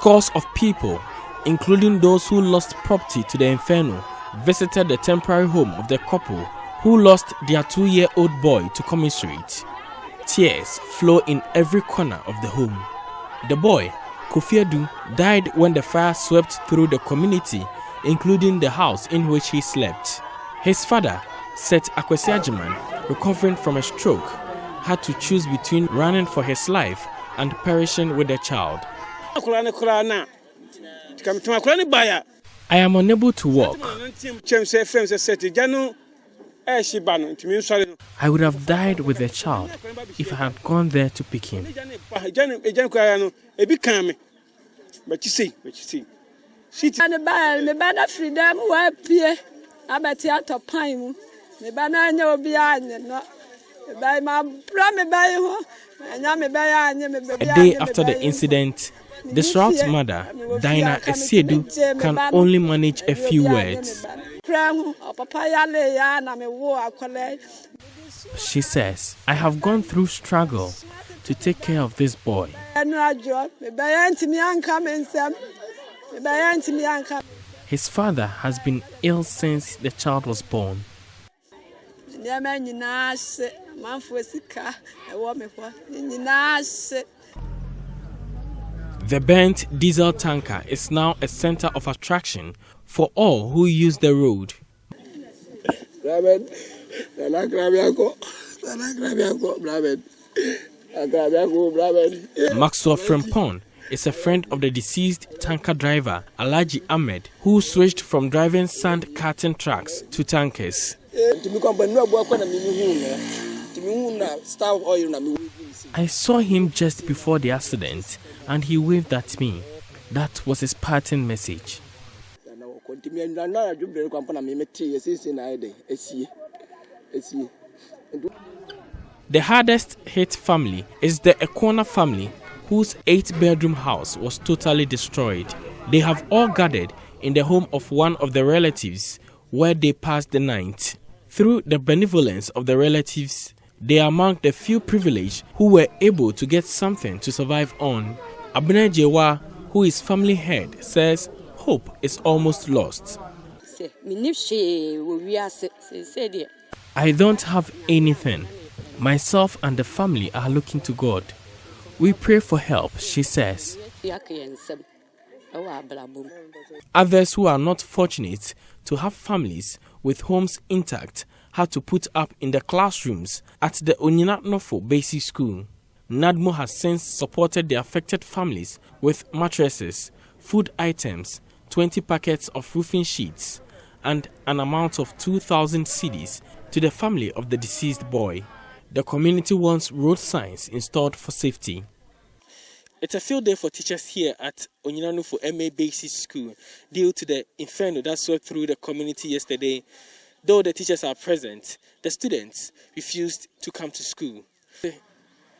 Scores of people, including those who lost property to the inferno, visited the temporary home of the couple who lost their 2-year-old boy to commissary. Tears flow in every corner of the home. The boy, Kofiedu, died when the fire swept through the community, including the house in which he slept. His father, Seth Akwesiajiman, recovering from a stroke, had to choose between running for his life and perishing with the child. I am unable to walk. I would have died with the child if I had gone there to pick him. A day after the incident, the distraught mother, Dinah Esiedu, can only manage a few words. She says, I have gone through struggle to take care of this boy. His father has been ill since the child was born. The burnt diesel tanker is now a center of attraction for all who use the road. Maxwell Frempong is a friend of the deceased tanker driver, Alhaji Ahmed, who switched from driving sand carting trucks to tankers. I saw him just before the accident and he waved at me. That was his parting message. The hardest hit family is the Ekona family, whose 8-bedroom house was totally destroyed. They have all gathered in the home of one of the relatives where they passed the night. Through the benevolence of the relatives, they are among the few privileged who were able to get something to survive on. Abner Jewa, who is family head, says hope is almost lost. I don't have anything. Myself and the family are looking to God. We pray for help, she says. Others who are not fortunate to have families with homes intact had to put up in the classrooms at the Onyina Nofo Basic School. NADMO has since supported the affected families with mattresses, food items, 20 packets of roofing sheets, and an amount of 2,000 cedis to the family of the deceased boy. The community wants road signs installed for safety. It's a field day for teachers here at Onyina Nufu MA Basic School due to the inferno that swept through the community yesterday. Though the teachers are present, the students refused to come to school.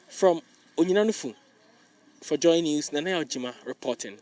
From Onyina Nufu, for Joy News, Nana Ojima reporting.